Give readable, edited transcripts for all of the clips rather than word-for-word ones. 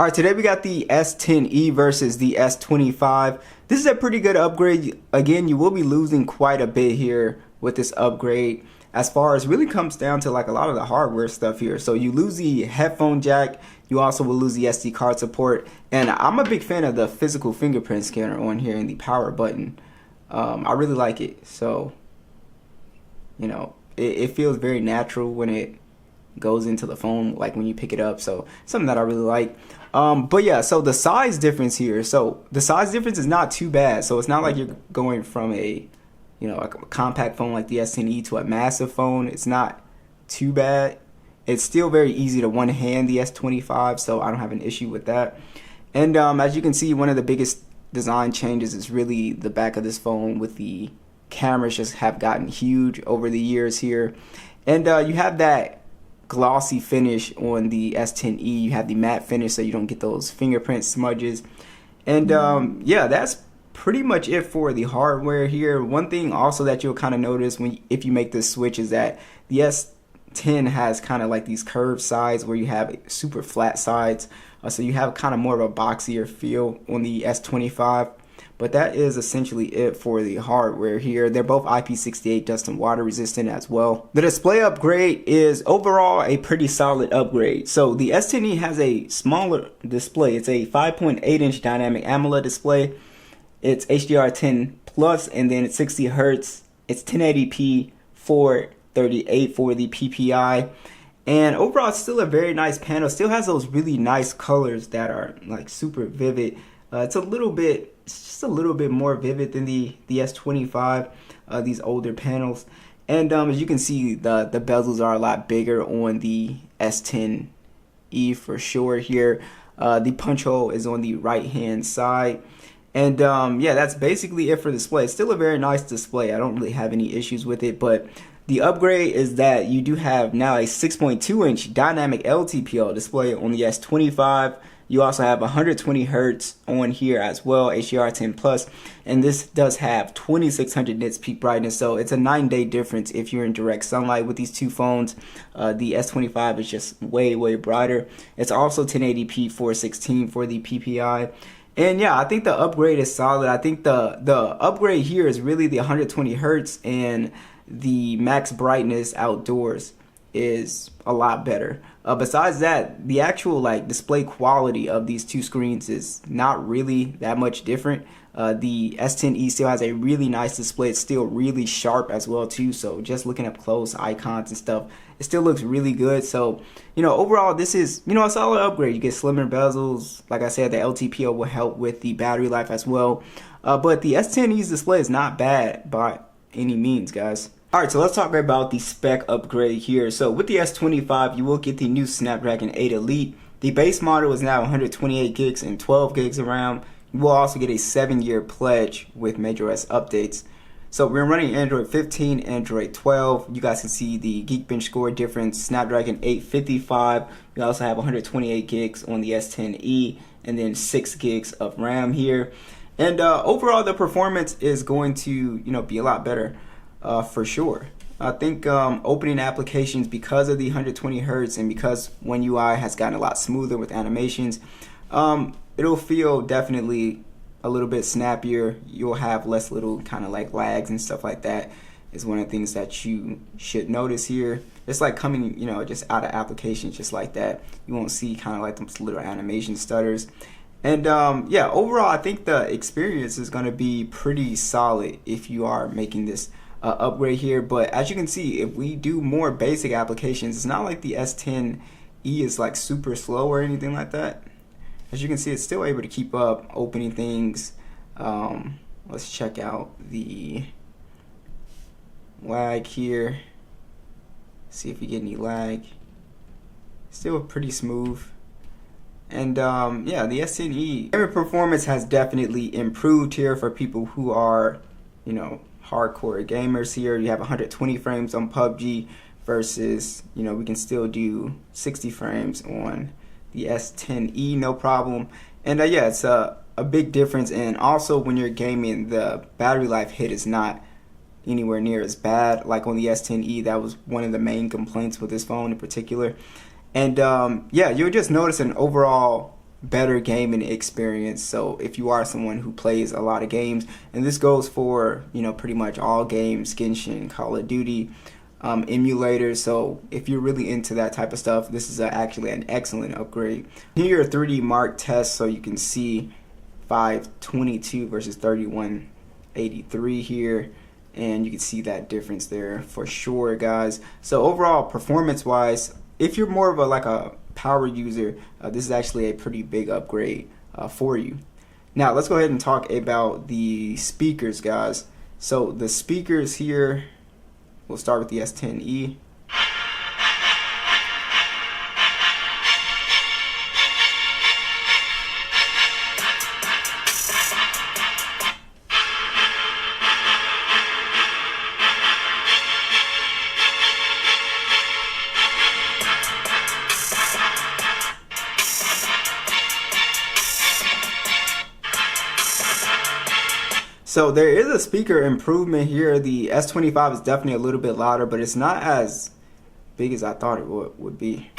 Alright, today we got the S10e versus the S25. This is a pretty good upgrade. Again, you will be losing quite a bit here with this upgrade. As far as really comes down to like a lot of the hardware stuff here. So you lose the headphone jack, you also will lose the SD card support. And I'm a big fan of the physical fingerprint scanner on here and the power button. I really like it. So, you know, it feels very natural when it goes into the phone, like when you pick it up. So something that I really like. But yeah, so the size difference here. So the size difference is not too bad. So it's not like you're going from a compact phone like the S10e to a massive phone. It's not too bad. It's still very easy to one hand the S25, so I don't have an issue with that. And as you can see, one of the biggest design changes is really the back of this phone, with the cameras just have gotten huge over the years here. And you have that glossy finish on the S10e. You have the matte finish so you don't get those fingerprint smudges. And yeah, that's pretty much it for the hardware here. One thing also that you'll kind of notice if you make this switch is that the S10 has kind of like these curved sides where you have super flat sides. So you have kind of more of a boxier feel on the S25. But that is essentially it for the hardware here. They're both IP68 dust and water resistant as well. The display upgrade is overall a pretty solid upgrade. So the S10e has a smaller display. It's a 5.8-inch dynamic AMOLED display. It's HDR10 plus, and then it's 60 Hz. It's 1080p 438 for the PPI. And overall, it's still a very nice panel. Still has those really nice colors that are like super vivid. It's just a little bit more vivid than the S25, these older panels. And as you can see, the bezels are a lot bigger on the S10e for sure here. The punch hole is on the right hand side. And yeah, that's basically it for the display. It's still a very nice display. I don't really have any issues with it, but the upgrade is that you do have now a 6.2-inch dynamic LTPO display on the S25. You also have 120 Hz on here as well, HDR10 plus, and this does have 2600 nits peak brightness. So it's a 9-day difference if you're in direct sunlight with these two phones. The S25 is just way brighter. It's also 1080p 416 for the PPI. And yeah, I think the upgrade is solid. I think the upgrade here is really the 120 Hz, and the max brightness outdoors is a lot better. Besides that, the actual like display quality of these two screens is not really that much different. The S10e still has a really nice display. It's still really sharp as well too. So just looking up close, icons and stuff, it still looks really good. So, you know, overall this is, you know, a solid upgrade. You get slimmer bezels. Like I said, the LTPO will help with the battery life as well. But the S10e's display is not bad by any means, guys. Alright, so let's talk about the spec upgrade here. So with the S25, you will get the new Snapdragon 8 Elite. The base model is now 128 gigs and 12 gigs of RAM. You will also get a 7-year pledge with macOS updates. So we're running Android 15, Android 12. You guys can see the Geekbench score difference. Snapdragon 855. We also have 128 gigs on the S10e, and then 6 gigs of RAM here. And overall, the performance is going to, you know, be a lot better. For sure. I think opening applications, because of the 120 Hz and because One UI has gotten a lot smoother with animations, it'll feel definitely a little bit snappier. You'll have less little kind of like lags and stuff like that. Is one of the things that you should notice here. It's like coming, you know, just out of applications just like that. You won't see kind of like those little animation stutters. And yeah, overall, I think the experience is going to be pretty solid if you are making this upgrade here. But as you can see, if we do more basic applications, it's not like the S10e is like super slow or anything like that. As you can see, it's still able to keep up opening things. Let's check out the lag here, see if we get any lag. Still pretty smooth. And yeah, the S10e camera performance has definitely improved here for people who are, you know, hardcore gamers here. You have 120 frames on PUBG versus, you know, we can still do 60 frames on the S10e, no problem. And yeah, it's a big difference. And also when you're gaming, the battery life hit is not anywhere near as bad like on the S10e. That was one of the main complaints with this phone in particular. And yeah, you'll just notice an overall better gaming experience. So if you are someone who plays a lot of games, and this goes for, you know, pretty much all games, Genshin, Call of Duty, emulators. So if you're really into that type of stuff, this is actually an excellent upgrade. Here are 3D Mark tests, so you can see 522 versus 3183 here, and you can see that difference there for sure, guys. So overall, performance wise, if you're more of a power user, this is actually a pretty big upgrade for you. Now let's go ahead and talk about the speakers, guys. So the speakers here, we'll start with the S10e. So there is a speaker improvement here. The S25 is definitely a little bit louder, but it's not as big as I thought it would be.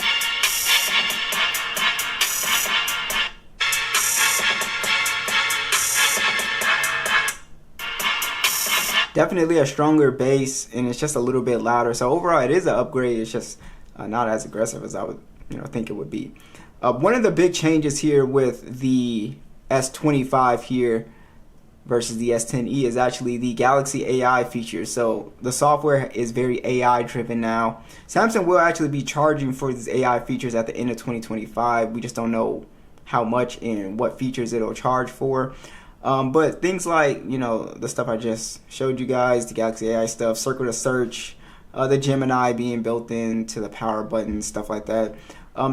Definitely a stronger bass, and it's just a little bit louder. So overall, it is an upgrade. It's just not as aggressive as I would, think it would be. One of the big changes here with the S25 here versus the S10e is actually the Galaxy AI feature. So the software is very AI driven now. Samsung will actually be charging for these AI features at the end of 2025. We just don't know how much and what features it'll charge for. But things like, the stuff I just showed you guys, the Galaxy AI stuff, circle to search, the Gemini being built into the power button, stuff like that.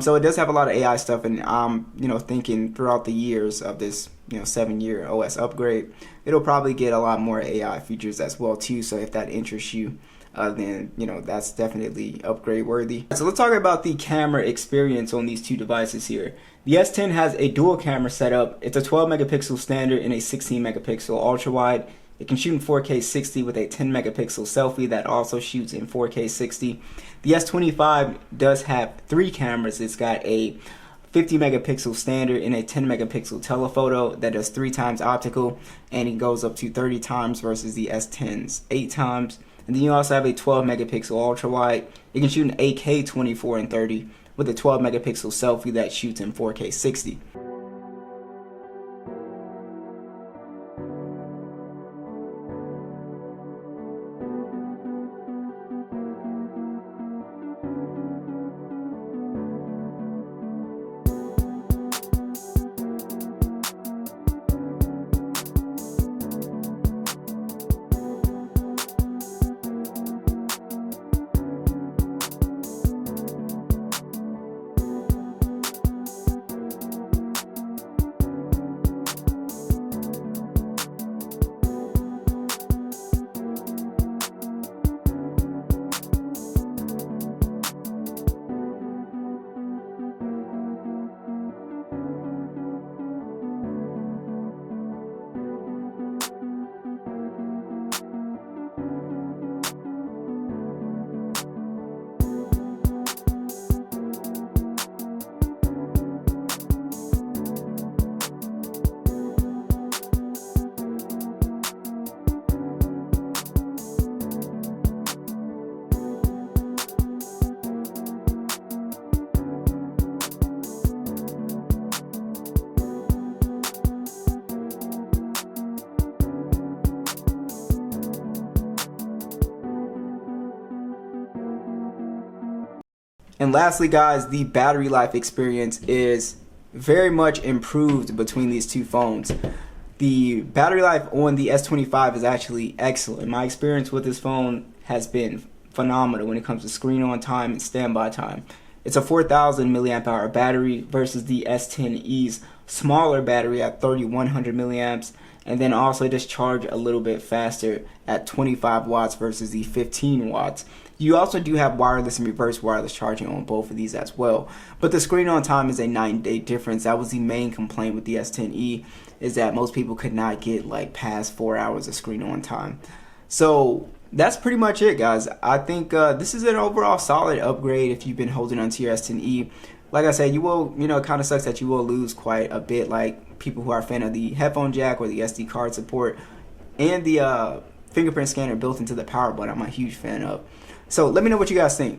So it does have a lot of AI stuff, and I'm, thinking throughout the years of this, 7-year OS upgrade, it'll probably get a lot more AI features as well too. So if that interests you, then that's definitely upgrade worthy. So let's talk about the camera experience on these two devices here. The S10 has a dual camera setup. It's a 12 megapixel standard and a 16 megapixel ultra wide. It can shoot in 4K 60 with a 10 megapixel selfie that also shoots in 4K 60. The S25 does have 3 cameras. It's got a 50 megapixel standard and a 10 megapixel telephoto that does 3 times optical, and it goes up to 30 times versus the S10's 8 times. And then you also have a 12 megapixel ultra wide. It can shoot in 8K 24 and 30 with a 12 megapixel selfie that shoots in 4K 60. And lastly, guys, the battery life experience is very much improved between these two phones. The battery life on the S25 is actually excellent. My experience with this phone has been phenomenal when it comes to screen on time and standby time. It's a 4,000 milliamp hour battery versus the S10e's smaller battery at 3,100 milliamps, and then also discharge a little bit faster at 25 watts versus the 15 watts. You also do have wireless and reverse wireless charging on both of these as well. But the screen on time is a 9-day difference. That was the main complaint with the S10e, is that most people could not get like past 4 hours of screen on time. So that's pretty much it, guys. I think this is an overall solid upgrade if you've been holding onto your S10e. like I said, you will, it kind of sucks that you will lose quite a bit, like people who are a fan of the headphone jack or the SD card support and the fingerprint scanner built into the power button. I'm a huge fan of. So let me know what you guys think.